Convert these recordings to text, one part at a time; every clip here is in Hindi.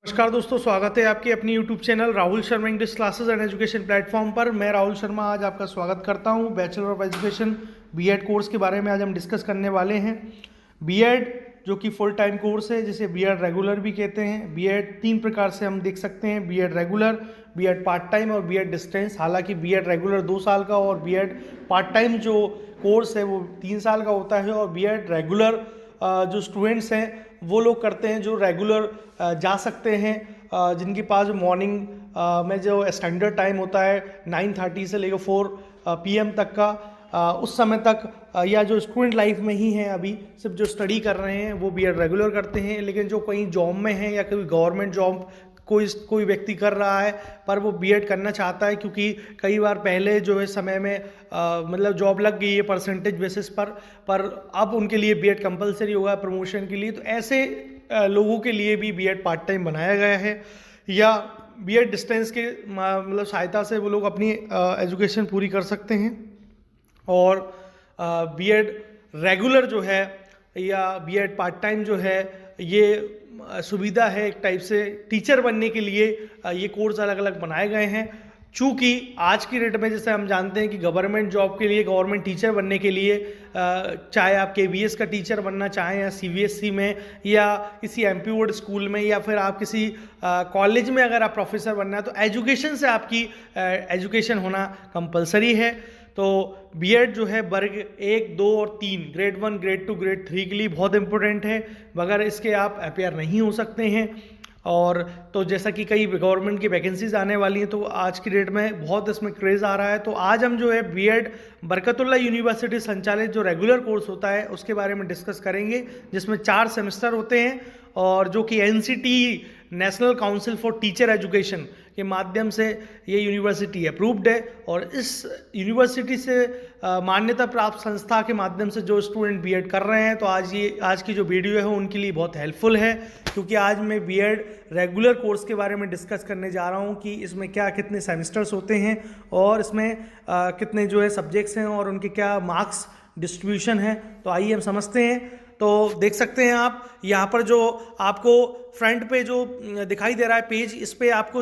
नमस्कार दोस्तों, स्वागत है आपके अपनी YouTube channel Rahul Sharma English classes and education platform पर। मैं राहुल शर्मा आज आपका स्वागत करता हूं। Bachelor of education BEd course के बारे में आज हम डिस्कस करने वाले हैं। बीएड जो कि फुल टाइम कोर्स है, जिसे बीएड रेगुलर भी कहते हैं। बीएड तीन प्रकार से हम देख सकते हैं: BEd regular, BEd part time और बीएड डिस्टेंस। हालांकि बीएड रेगुलर 2 साल का और बीएड पार्ट टाइम जो कोर्स है वो 3 साल का होता है। और बीएड रेगुलर जो स्टूडेंट्स हैं वो लोग करते हैं जो रेगुलर जा सकते हैं, जिनके पास मॉर्निंग में जो स्टैंडर्ड टाइम होता है 9:30 से लेकर 4 PM तक का, उस समय तक या जो स्टूडेंट लाइफ में ही हैं, अभी सिर्फ जो स्टडी कर रहे हैं वो बीएड रेगुलर करते हैं। लेकिन जो कहीं जॉब में हैं या कोई गवर्नमेंट जॉब कोई व्यक्ति कर रहा है पर वो बीएड करना चाहता है, क्योंकि कई बार पहले जो है समय में मतलब जॉब लग गई है परसेंटेज बेसिस पर अब उनके लिए बीएड कंपलसरी होगा प्रमोशन के लिए। तो ऐसे लोगों के लिए भी बीएड पार्ट टाइम बनाया गया है, या बीएड डिस्टेंस के मतलब सहायता से वो लोग अपनी एजुकेशन पूरी कर सकते हैं। और बीएड रेगुलर जो है या बीएड पार्ट टाइम जो है, ये सुविधा है एक टाइप से टीचर बनने के लिए। ये कोर्स अलग अलग बनाए गए हैं, चूँकि आज की डेट में जैसे हम जानते हैं कि गवर्नमेंट जॉब के लिए, गवर्नमेंट टीचर बनने के लिए, चाहे आप केवीएस का टीचर बनना चाहें या सीबीएसई में या किसी एमपी बोर्ड स्कूल में, या फिर आप किसी कॉलेज में अगर आप प्रोफेसर बनना है, तो एजुकेशन से आपकी एजुकेशन होना कंपलसरी है। तो बीएड जो है वर्ग 1, 2 और 3, ग्रेड 1, ग्रेड 2, ग्रेड 3 के लिए बहुत इंपॉर्टेंट है। बगैर इसके आप अपेयर नहीं हो सकते हैं। और तो जैसा कि कई गवर्नमेंट की वैकेंसीज आने वाली हैं, तो आज की डेट में बहुत इसमें क्रेज़ आ रहा है। तो आज हम जो है बीएड बरकतुल्लाह यूनिवर्सिटी संचालित जो रेगुलर कोर्स होता है उसके बारे में डिस्कस करेंगे, जिसमें 4 सेमेस्टर होते हैं और जो कि NCT national council for teacher education के माध्यम से ये यूनिवर्सिटी अप्रूव्ड है। और इस यूनिवर्सिटी से मान्यता प्राप्त संस्था के माध्यम से जो स्टूडेंट बीएड कर रहे हैं, तो आज की जो वीडियो है उनके लिए बहुत हेल्पफुल है, क्योंकि आज मैं बीएड रेगुलर कोर्स के बारे में डिस्कस करने जा रहा हूँ कि इसमें कितने सेमेस्टर्स होते हैं और इसमें कितने जो है सब्जेक्ट्स हैं और उनके क्या मार्क्स डिस्ट्रीब्यूशन है। तो आइए हम समझते हैं। तो देख सकते हैं आप यहाँ पर जो आपको फ्रंट पे जो दिखाई दे रहा है पेज, इस पे आपको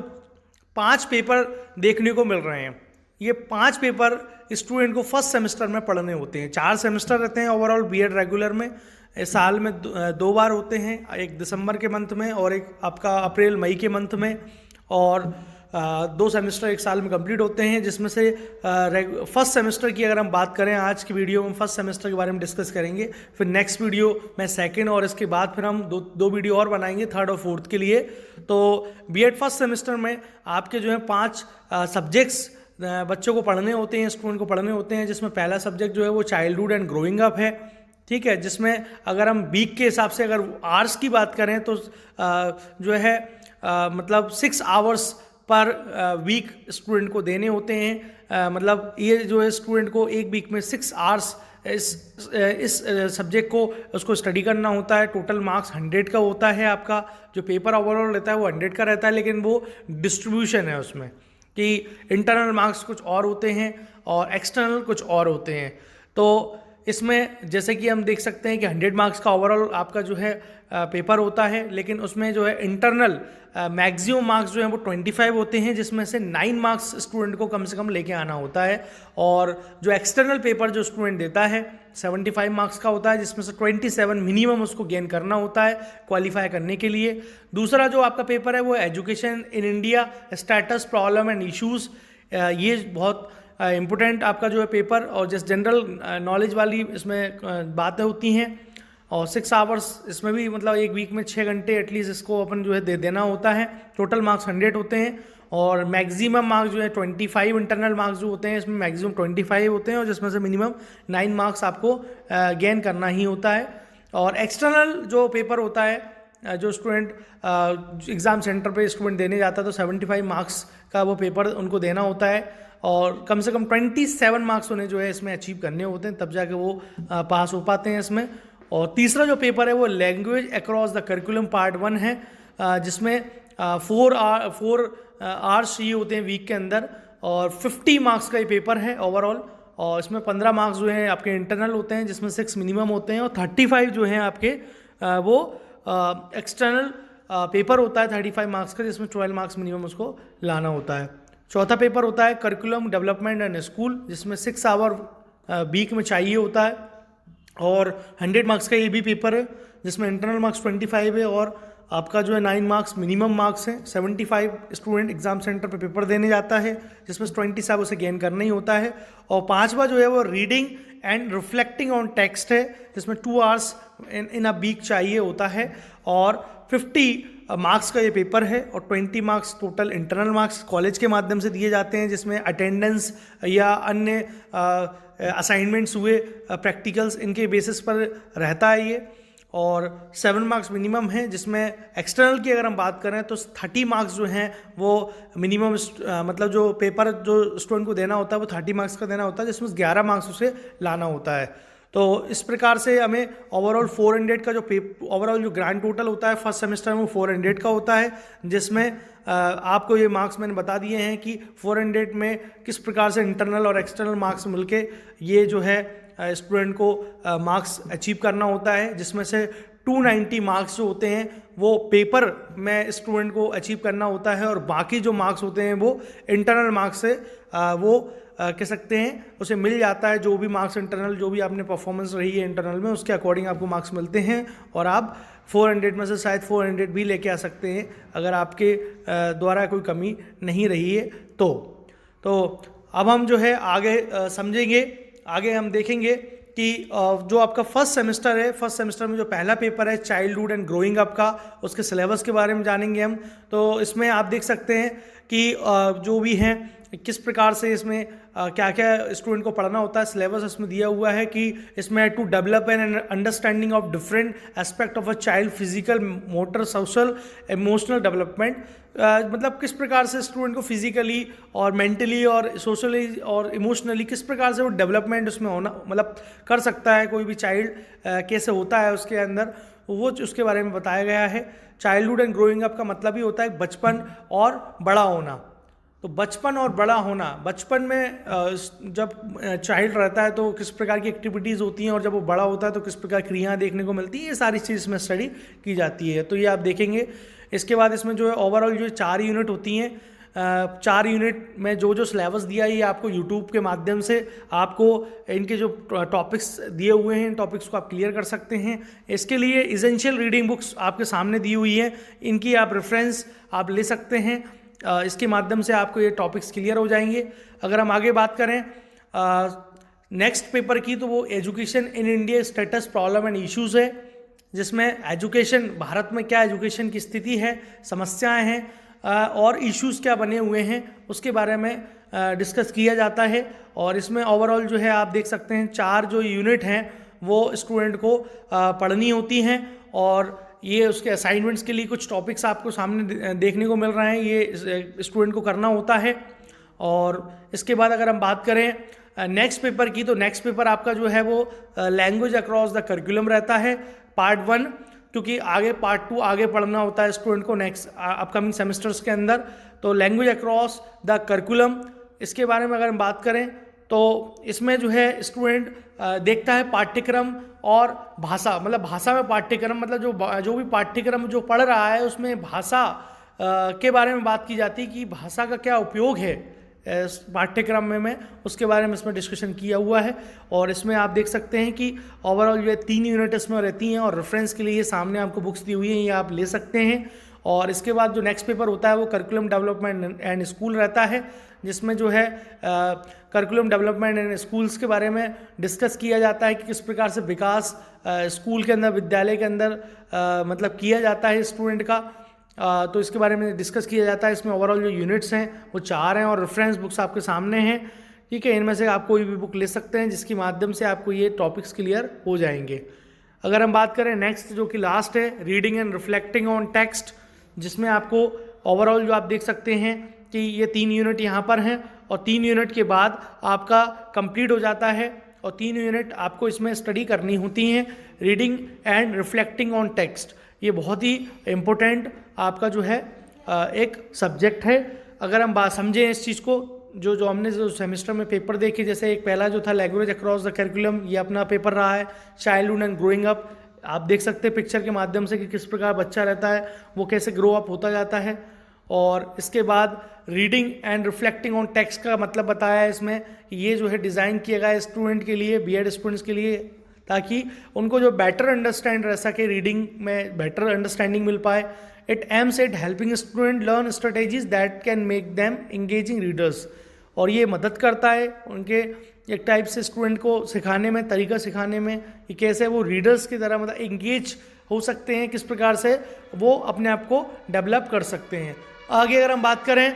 5 पेपर देखने को मिल रहे हैं। ये 5 पेपर स्टूडेंट को फर्स्ट सेमेस्टर में पढ़ने होते हैं। 4 सेमेस्टर रहते हैं ओवरऑल बीएड रेगुलर में। साल में 2 बार होते हैं, एक दिसंबर के मंथ में और एक आपका अप्रैल मई के मंथ में। और 2 सेमेस्टर एक साल में कंप्लीट होते हैं, जिसमें से फर्स्ट सेमेस्टर की अगर हम बात करें, आज की वीडियो में फर्स्ट सेमेस्टर के बारे में डिस्कस करेंगे। फिर नेक्स्ट वीडियो में सेकंड, और इसके बाद फिर हम दो वीडियो और बनाएंगे थर्ड और फोर्थ के लिए। तो बीएड फर्स्ट सेमेस्टर में आपके जो है 5 सब्जेक्ट्स बच्चों को पढ़ने होते हैं, स्टूडेंट को पढ़ने होते हैं, जिसमें पहला सब्जेक्ट जो है वो चाइल्डहुड एंड ग्रोइंग अप है। ठीक है, जिसमें अगर हम वीक के हिसाब से अगर आवर्स की बात करें तो जो है मतलब 6 आवर्स पर वीक स्टूडेंट को देने होते हैं। मतलब ये जो है स्टूडेंट को एक वीक में 6 आवर्स इस सब्जेक्ट को उसको स्टडी करना होता है। टोटल मार्क्स 100 का होता है। आपका जो पेपर ओवरऑल रहता है वो 100 का रहता है, लेकिन वो डिस्ट्रीब्यूशन है उसमें कि इंटरनल मार्क्स कुछ और होते हैं और एक्सटर्नल कुछ और होते हैं। तो इसमें जैसे कि हम देख सकते हैं कि 100 मार्क्स का ओवरऑल आपका जो है पेपर होता है, लेकिन उसमें जो है इंटरनल मैक्सिमम मार्क्स जो है वो 25 होते हैं, जिसमें से 9 मार्क्स स्टूडेंट को कम से कम लेके आना होता है। और जो एक्सटर्नल पेपर जो स्टूडेंट देता है 75 मार्क्स का होता है, जिसमें से 27 मिनिमम उसको गेन करना होता है क्वालिफाई करने के लिए। दूसरा जो आपका पेपर है वो education in India, status, problem and issues. ये बहुत इम्पोर्टेंट आपका जो है पेपर, और जैसे जनरल नॉलेज वाली इसमें बातें होती हैं। और 6 आवर्स इसमें भी मतलब एक वीक में 6 घंटे एटलीस्ट इसको अपन जो है दे देना होता है। टोटल मार्क्स 100 होते हैं और मैक्सिमम मार्क्स जो है 25 इंटरनल मार्क्स जो होते हैं, इसमें मैक्सिमम 25 होते हैं, और जिसमें से मिनिमम 9 मार्क्स आपको गेन करना ही होता है। और एक्सटर्नल जो पेपर होता है, जो स्टूडेंट एग्ज़ाम सेंटर पे स्टूडेंट देने जाता है, तो 75 मार्क्स का वो पेपर उनको देना होता है, और कम से कम 27 मार्क्स उन्हें जो है इसमें अचीव करने होते हैं, तब जाके वो पास हो पाते हैं इसमें। और तीसरा जो पेपर है वो language across the curriculum part 1 है, जिसमें 4 आवर्स चाहिए होते हैं वीक के अंदर, और 50 मार्क्स का ये पेपर है ओवरऑल। और इसमें 15 मार्क्स जो हैं आपके इंटरनल होते हैं, जिसमें 6 मिनिमम होते हैं, और 35 जो हैं आपके वो एक्सटर्नल पेपर होता है 35 मार्क्स का, जिसमें 12 मार्क्स मिनिमम उसको लाना होता है। चौथा पेपर होता है करिकुलम डेवलपमेंट एंड स्कूल, जिसमें 6 आवर वीक में चाहिए होता है और 100 मार्क्स का ये भी पेपर है, जिसमें इंटरनल मार्क्स 25 है और आपका जो है 9 मार्क्स मिनिमम मार्क्स हैं। 75 स्टूडेंट एग्जाम सेंटर पे पेपर देने जाता है, जिसमें 27 उसे गेन करना ही होता है। और पांचवा जो है वो reading and reflecting on text है, जिसमें 2 आवर्स इन अ वीक चाहिए होता है और 50 मार्क्स का ये पेपर है और 20 marks total internal marks college के माध्यम से दिए जाते हैं, जिसमें अटेंडेंस या अन्य असाइनमेंट्स हुए, प्रैक्टिकल्स, इनके बेसिस पर रहता है ये। और 7 मार्क्स मिनिमम है, जिसमें एक्सटर्नल की अगर हम बात करें तो 30 मार्क्स जो हैं वो मिनिमम, मतलब जो पेपर जो स्टूडेंट को देना होता है वो 30 मार्क्स का देना होता है, जिसमें 11 मार्क्स उसे लाना होता है। तो इस प्रकार से हमें ओवरऑल 400 का जो ओवरऑल जो ग्रैंड टोटल होता है फर्स्ट सेमेस्टर में वो 400 का होता है, जिसमें आपको ये मार्क्स मैंने बता दिए हैं कि 400 में किस प्रकार से इंटरनल और एक्सटर्नल मार्क्स मिलके ये जो है स्टूडेंट को मार्क्स अचीव करना होता है, जिसमें से 290 मार्क्स जो होते हैं वो पेपर में स्टूडेंट को अचीव करना होता है और बाकी जो मार्क्स होते हैं वो इंटरनल मार्क्स से वो कह सकते हैं उसे मिल जाता है। जो भी मार्क्स इंटरनल, जो भी आपने परफॉर्मेंस रही है इंटरनल में, उसके अकॉर्डिंग आपको मार्क्स मिलते हैं और आप 400 में से शायद 400 भी लेके आ सकते हैं अगर आपके द्वारा कोई कमी नहीं रही है तो अब हम जो है आगे समझेंगे, आगे हम देखेंगे कि जो आपका फर्स्ट सेमेस्टर है, फर्स्ट सेमेस्टर में जो पहला पेपर है चाइल्डहुड एंड ग्रोइंग अप का, उसके सिलेबस के बारे में जानेंगे हम। तो इसमें आप देख सकते हैं कि जो भी हैं किस प्रकार से इसमें क्या क्या स्टूडेंट को पढ़ना होता है। सिलेबस इसमें दिया हुआ है कि इसमें to develop an understanding of different aspect of a child physical, motor, social, emotional development, मतलब किस प्रकार से स्टूडेंट को फिजिकली और मेंटली और सोशली और इमोशनली किस प्रकार से वो डेवलपमेंट उसमें होना, मतलब कर सकता है कोई भी चाइल्ड, कैसे होता है उसके अंदर, वो उसके बारे में बताया गया है। चाइल्डहुड एंड ग्रोइंग अप का मतलब ही होता है बचपन और बड़ा होना। तो बचपन और बड़ा होना, बचपन में जब चाइल्ड रहता है तो किस प्रकार की एक्टिविटीज़ होती हैं और जब वो बड़ा होता है तो किस प्रकार क्रियाएं देखने को मिलती हैं, ये सारी चीज़ इसमें स्टडी की जाती है। तो ये आप देखेंगे। इसके बाद इसमें जो है ओवरऑल जो 4 यूनिट होती हैं, 4 यूनिट में जो जो सिलेबस दिया है ये आपको यूट्यूब के माध्यम से आपको इनके जो टॉपिक्स दिए हुए हैं इन टॉपिक्स को आप क्लियर कर सकते हैं। इसके लिए इसेंशियल रीडिंग बुक्स आपके सामने दी हुई हैं, इनकी आप रेफरेंस आप ले सकते हैं, इसके माध्यम से आपको ये टॉपिक्स क्लियर हो जाएंगे। अगर हम आगे बात करें नेक्स्ट पेपर की, तो वो education in India status, problem and issues है, जिसमें एजुकेशन, भारत में क्या एजुकेशन की स्थिति है, समस्याएं हैं और इश्यूज़ क्या बने हुए हैं, उसके बारे में डिस्कस किया जाता है। और इसमें ओवरऑल जो है आप देख सकते हैं 4 जो यूनिट हैं वो स्टूडेंट को पढ़नी होती हैं और ये उसके असाइनमेंट्स के लिए कुछ टॉपिक्स आपको सामने देखने को मिल रहे हैं, ये स्टूडेंट को करना होता है। और इसके बाद अगर हम बात करें नेक्स्ट पेपर की, तो नेक्स्ट पेपर आपका जो है वो लैंग्वेज अक्रॉस द करिकुलम रहता है, पार्ट 1, क्योंकि आगे पार्ट 2 आगे पढ़ना होता है स्टूडेंट को नेक्स्ट अपकमिंग सेमेस्टर्स के अंदर। तो लैंग्वेज अक्रॉस द करिकुलम, इसके बारे में अगर हम बात करें तो इसमें जो है स्टूडेंट देखता है पाठ्यक्रम और भाषा, मतलब भाषा में पाठ्यक्रम, मतलब जो भी पाठ्यक्रम जो पढ़ रहा है उसमें भाषा के बारे में बात की जाती है कि भाषा का क्या उपयोग है पाठ्यक्रम में उसके बारे में इसमें डिस्कशन किया हुआ है। और इसमें आप देख सकते हैं कि ओवरऑल जो है 3 यूनिट इसमें रहती हैं और रेफरेंस के लिए ये सामने आपको बुक्स दी हुई हैं, ये आप ले सकते हैं। और इसके बाद जो नेक्स्ट पेपर होता है वो करिकुलम डेवलपमेंट एंड स्कूल रहता है, जिसमें जो है करिकुलम डेवलपमेंट एंड स्कूल्स के बारे में डिस्कस किया जाता है कि किस प्रकार से विकास स्कूल के अंदर, विद्यालय के अंदर मतलब किया जाता है स्टूडेंट का, तो इसके बारे में डिस्कस किया जाता है। इसमें ओवरऑल जो यूनिट्स हैं वो 4 हैं और रेफरेंस बुक्स आपके सामने हैं, ठीक है। इनमें से आप कोई भी बुक ले सकते हैं जिसके माध्यम से आपको ये टॉपिक्स क्लियर हो जाएंगे। अगर हम बात करें नेक्स्ट जो कि लास्ट है, reading and reflecting on text, जिसमें आपको ओवरऑल जो आप देख सकते हैं कि ये 3 यूनिट यहाँ पर हैं और 3 यूनिट के बाद आपका कंप्लीट हो जाता है और 3 यूनिट आपको इसमें स्टडी करनी होती हैं। Reading and reflecting on text, ये बहुत ही इम्पोर्टेंट आपका जो है एक सब्जेक्ट है। अगर हम बात समझें इस चीज़ को, जो हमने जो सेमेस्टर में पेपर देखे, जैसे एक पहला जो था लैंग्वेज अक्रॉस द करिकुलम, ये अपना पेपर रहा है। चाइल्डहुड एंड ग्रोइंग अप, आप देख सकते हैं पिक्चर के माध्यम से कि किस प्रकार बच्चा रहता है, वो कैसे ग्रो अप होता जाता है। और इसके बाद reading and reflecting on text का मतलब बताया है इसमें, ये जो है डिज़ाइन किया गया है स्टूडेंट के लिए, बीएड स्टूडेंट्स के लिए, ताकि उनको जो बेटर अंडरस्टैंड रह सके, रीडिंग में बेटर अंडरस्टैंडिंग मिल पाए। It aims at helping student learn strategies that can make them engaging readers, और ये मदद करता है उनके एक टाइप से स्टूडेंट को सिखाने में, तरीका सिखाने में कि कैसे वो रीडर्स की तरह मतलब इंगेज हो सकते हैं, किस प्रकार से वो अपने आप को डेवलप कर सकते हैं। आगे अगर हम बात करें,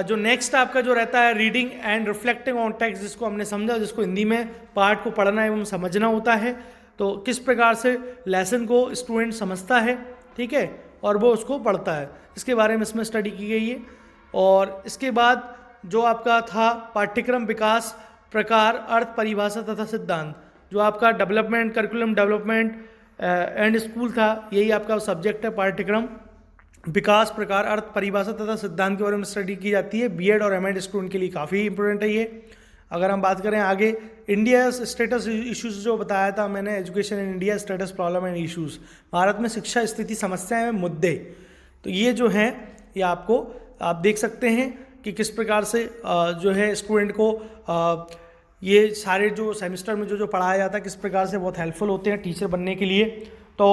जो नेक्स्ट आपका जो रहता है reading and reflecting on text, जिसको हमने समझा, जिसको हिंदी में पाठ को पढ़ना एवं समझना होता है, तो किस प्रकार से लेसन को स्टूडेंट समझता है, ठीक है, और वो उसको पढ़ता है, इसके बारे में इसमें स्टडी की गई है। और इसके बाद जो आपका था पाठ्यक्रम विकास, प्रकार, अर्थ, परिभाषा तथा सिद्धांत, जो आपका development, curriculum development and school था, यही आपका सब्जेक्ट है। पाठ्यक्रम विकास, प्रकार, अर्थ, परिभाषा तथा सिद्धांत के बारे में स्टडी की जाती है। बीएड और एमएड स्टूडेंट के लिए काफ़ी इंपॉर्टेंट है ये। अगर हम बात करें आगे, इंडिया स्टेटस इश्यूज जो बताया था मैंने, education in India status problem and issues, Bharat में शिक्षा स्थिति, समस्याएं एवं मुद्दे, तो ये जो हैं ये आपको आप देख सकते हैं कि किस प्रकार से जो है स्टूडेंट को ये सारे जो सेमेस्टर में जो पढ़ाया जाता है किस प्रकार से बहुत हेल्पफुल होते हैं टीचर बनने के लिए। तो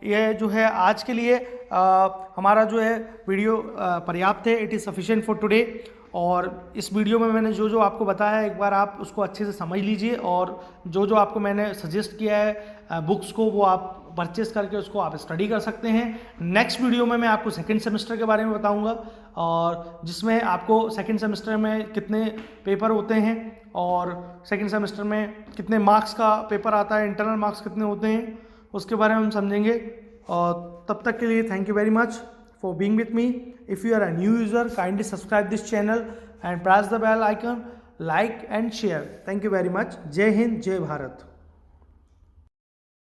ये जो है आज के लिए हमारा जो है वीडियो पर्याप्त है, it is sufficient for today. और इस वीडियो में मैंने जो आपको बताया है, एक बार आप उसको अच्छे से समझ लीजिए, और जो आपको मैंने सजेस्ट किया है बुक्स को, वो आप परचेस करके उसको आप स्टडी कर सकते हैं। नेक्स्ट वीडियो में मैं आपको सेकंड सेमेस्टर के बारे में बताऊंगा, और जिसमें आपको सेकंड सेमेस्टर में कितने पेपर होते हैं और सेकंड सेमेस्टर में कितने मार्क्स का पेपर आता है, इंटरनल मार्क्स कितने होते हैं, उसके बारे में हम समझेंगे। और तब तक के लिए thank you very much for being with me. If you are a new user, kindly subscribe this channel and press the bell icon, like and share. Thank you very much. Jai Hind, Jai Bharat.